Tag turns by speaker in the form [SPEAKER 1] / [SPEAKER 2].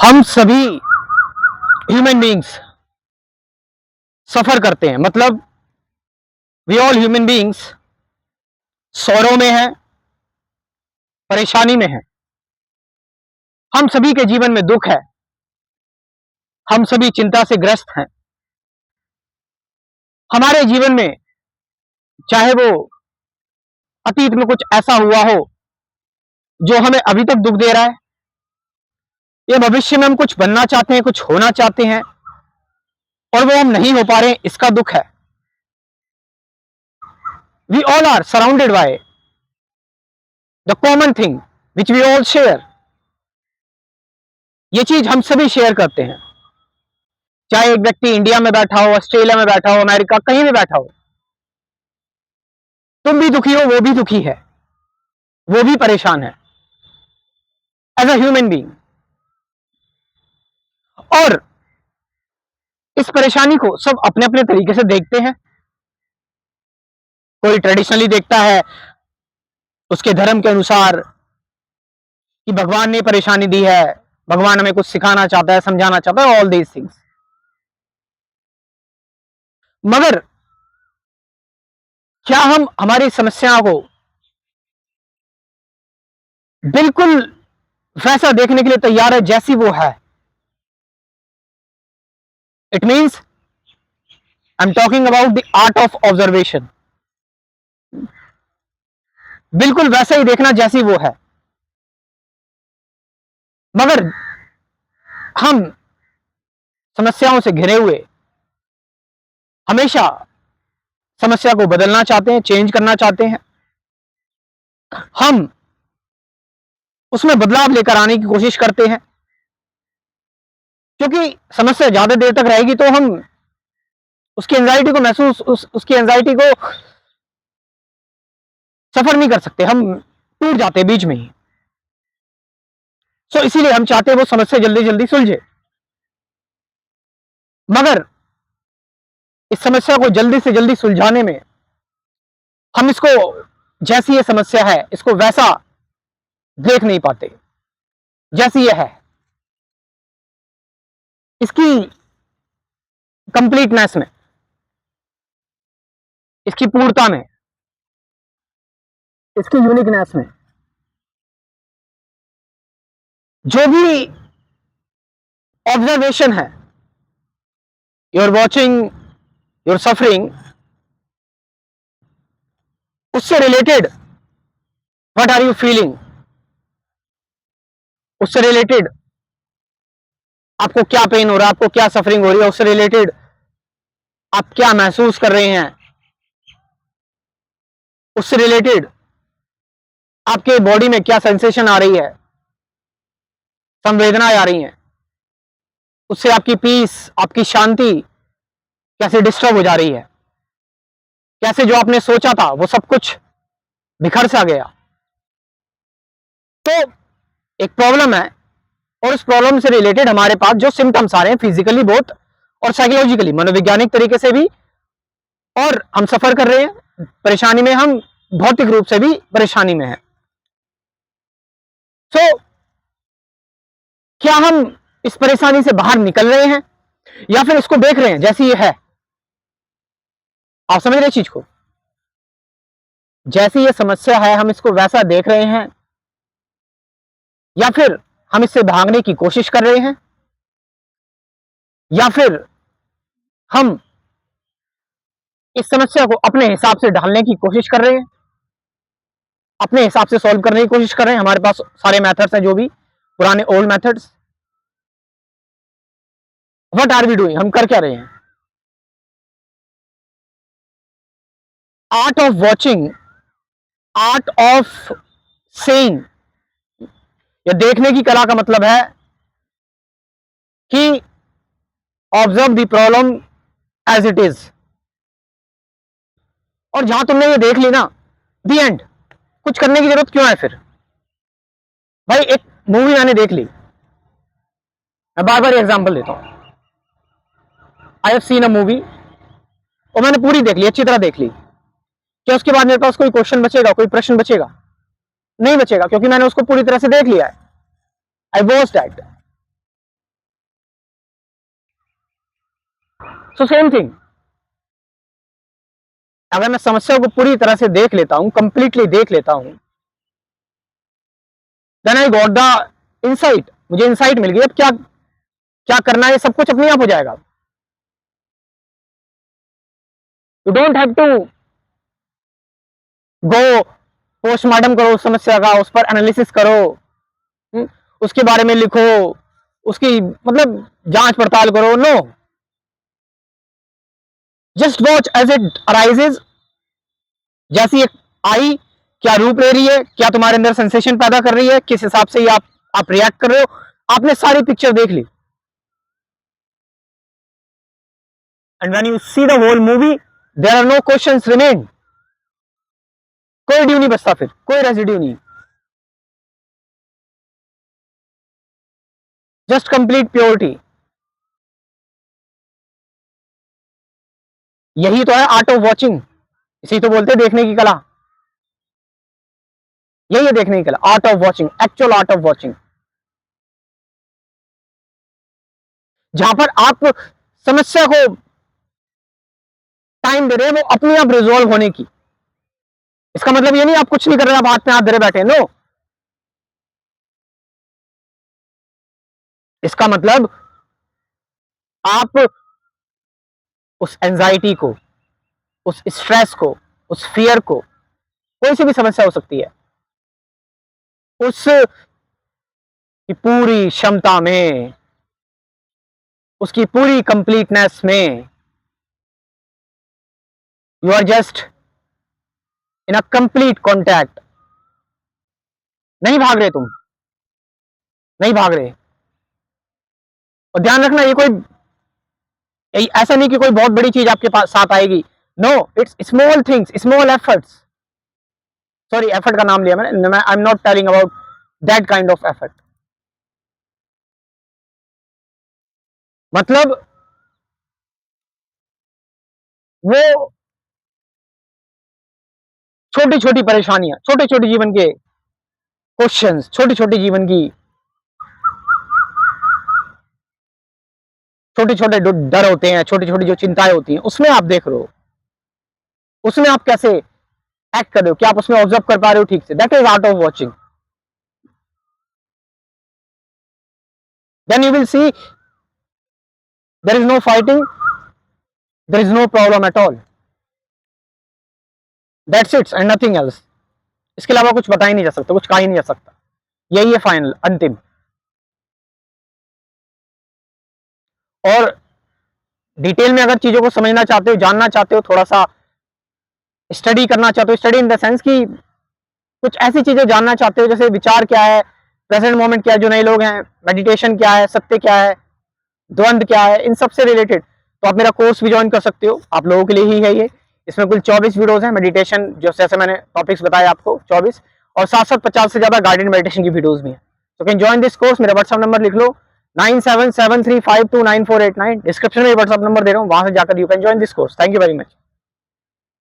[SPEAKER 1] हम सभी human beings सफर करते हैं, मतलब वी ऑल ह्यूमन बीइंग्स सौरों में है, परेशानी में है। हम सभी के जीवन में दुख है, हम सभी चिंता से ग्रस्त हैं। हमारे जीवन में चाहे वो अतीत में कुछ ऐसा हुआ हो जो हमें अभी तक दुख दे रहा है, या भविष्य में हम कुछ बनना चाहते हैं, कुछ होना चाहते हैं और वो हम नहीं हो पा रहे हैं, इसका दुख है। We all are surrounded by the common thing which we all share. ये चीज हम सभी शेयर करते हैं, चाहे एक व्यक्ति इंडिया में बैठा हो, ऑस्ट्रेलिया में बैठा हो, अमेरिका कहीं भी बैठा हो। तुम भी दुखी हो, वो भी दुखी है, वो भी परेशान है एज अ ह्यूमन बीइंग। और इस परेशानी को सब अपने अपने तरीके से देखते हैं। कोई ट्रेडिशनली देखता है उसके धर्म के अनुसार कि भगवान ने परेशानी दी है, भगवान हमें कुछ सिखाना चाहता है, समझाना चाहता है, ऑल दीज थिंग्स। मगर क्या हम हमारी समस्याओं को बिल्कुल वैसा देखने के लिए तैयार है जैसी वो है? It means I am talking about the art of observation. बिल्कुल वैसा ही देखना जैसी वो है। मगर हम समस्याओं से घिरे हुए हमेशा समस्या को बदलना चाहते हैं, चेंज करना चाहते हैं। हम उसमें बदलाव लेकर आने की कोशिश करते हैं, क्योंकि समस्या ज्यादा देर तक रहेगी तो हम उसकी एंजाइटी को महसूस उसकी एंजाइटी को सफर नहीं कर सकते, हम टूट जाते हैं बीच में ही। सो इसीलिए हम चाहते हैं वो समस्या जल्दी जल्दी सुलझे। मगर इस समस्या को जल्दी से जल्दी सुलझाने में हम इसको जैसी ये समस्या है इसको वैसा देख नहीं पाते जैसी ये है, इसकी कंप्लीटनेस में, इसकी पूर्णता में, इसकी यूनिकनेस में। जो भी ऑब्जर्वेशन है, you are watching, you are suffering, उससे related what are you feeling, उससे रिलेटेड आपको क्या पेन हो रहा है, आपको क्या सफरिंग हो रही है, उससे रिलेटेड आप क्या महसूस कर रहे हैं, उससे रिलेटेड आपके बॉडी में क्या सेंसेशन आ रही है, संवेदनाएं आ रही हैं, उससे आपकी पीस, आपकी शांति कैसे डिस्टर्ब हो जा रही है, कैसे जो आपने सोचा था वो सब कुछ बिखर सा गया। तो एक प्रॉब्लम है और उस प्रॉब्लम से रिलेटेड हमारे पास जो सिम्टम्स आ रहे हैं फिजिकली बहुत और साइकोलॉजिकली, मनोवैज्ञानिक तरीके से भी, और हम सफर कर रहे हैं परेशानी में, हम भौतिक रूप से भी परेशानी में हैं। सो क्या हम इस परेशानी से बाहर निकल रहे हैं या फिर इसको देख रहे हैं जैसी ये है? आप समझ रहे चीज को? जैसी ये समस्या है हम इसको वैसा देख रहे हैं या फिर हम इससे भागने की कोशिश कर रहे हैं, या फिर हम इस समस्या को अपने हिसाब से ढालने की कोशिश कर रहे हैं, अपने हिसाब से सॉल्व करने की कोशिश कर रहे हैं। हमारे पास सारे मेथड्स हैं, जो भी पुराने old methods. What are we doing? हम कर क्या रहे हैं? Art of watching, art of seeing, या देखने की कला का मतलब है कि observe the problem as it is. और जहां तुमने ये देख ली ना, दी एंड, कुछ करने की जरूरत क्यों है फिर? भाई एक मूवी मैंने देख ली, मैं बार बार एग्जांपल देता हूं। I have seen a movie और मैंने पूरी देख ली, अच्छी तरह देख ली। क्या उसके बाद मेरे पास कोई क्वेश्चन बचेगा, कोई प्रश्न बचेगा? नहीं बचेगा, क्योंकि मैंने उसको पूरी तरह से देख लिया है। I watch that. So same thing, अगर मैं समस्या को पूरी तरह से देख लेता हूं, कंप्लीटली देख लेता हूं, then I got the insight, मुझे इंसाइट मिल गई अब क्या क्या करना है, सब कुछ अपने आप हो जाएगा। You don't have to go postmortem करो उस समस्या का, उस पर एनालिसिस करो, उसके बारे में लिखो, उसकी मतलब जांच पड़ताल करो, no, just watch as it arises. जैसी एक आई क्या रूप ले रही है, क्या तुम्हारे अंदर सेंसेशन पैदा कर रही है, किस हिसाब से आप रिएक्ट कर रहे हो, आपने सारी पिक्चर देख ली। And when you see the whole movie there are no questions remain, कोई ड्यू नहीं बचता, फिर कोई रेजिड्यू नहीं, जस्ट कंप्लीट प्योरिटी। यही तो है आर्ट ऑफ वॉचिंग, इसी तो बोलते हैं देखने की कला, यही है देखने की कला, art of watching, actual art of watching, जहां पर आप समस्या को टाइम दे रहे हैं वो अपने आप रिजोल्व होने की। इसका मतलब ये नहीं आप कुछ नहीं कर रहे, आप हाथ में हाथ धरे बैठे, नो, इसका मतलब आप उस एंजाइटी को, उस स्ट्रेस को, उस फियर को, कोई सी भी समस्या हो सकती है, उस की पूरी क्षमता में, उसकी पूरी कंप्लीटनेस में, you are just in a complete contact. नहीं भाग रहे तुम, नहीं भाग रहे। और ध्यान रखना ये कोई ऐसा नहीं कि कोई बहुत बड़ी चीज आपके पास साथ आएगी, no, it's small things, small efforts, sorry effort का नाम लिया मैंने, I am not telling about that kind of effort. मतलब वो छोटी छोटी परेशानियां, छोटे छोटे जीवन के क्वेश्चंस, छोटी छोटी जीवन की छोटे छोटे डर होते हैं, छोटी छोटी जो चिंताएं होती हैं, उसमें आप देख रहे हो, उसमें आप कैसे एक्ट कर रहे हो, क्या आप उसमें ऑब्जर्व कर पा रहे हो ठीक से, that is art of watching. Then you will see there is no fighting, there is no problem at all, that's it and nothing else. इसके अलावा कुछ बता ही नहीं जा सकता, कुछ कहा ही नहीं जा सकता, यही है फाइनल, अंतिम। और डिटेल में अगर चीजों को समझना चाहते हो, जानना चाहते हो, थोड़ा सा स्टडी करना चाहते हो, स्टडी इन द सेंस कि कुछ ऐसी चीजें जानना चाहते हो जैसे विचार क्या है, प्रेजेंट मोमेंट क्या है, जो नए लोग हैं, मेडिटेशन क्या है, सत्य क्या है, द्वंद क्या है, इन सब से रिलेटेड, तो आप मेरा कोर्स भी ज्वाइन कर सकते हो, आप लोगों के लिए ही है ये। इसमें कुल 24 वीडियोस हैं मेडिटेशन, जो जैसे मैंने टॉपिक्स बताए आपको 24, और साथ साथ 50 से ज्यादा गाइडेड मेडिटेशन की वीडियोस भी हैं। तो कैन ज्वाइन दिस कोर्स, मेरा व्हाट्सअप नंबर लिख लो 9773529489, डिस्क्रिप्शन में व्हाट्सअप नंबर दे रहा हूँ, वहां से जाकर you can join this course. Thank you very much.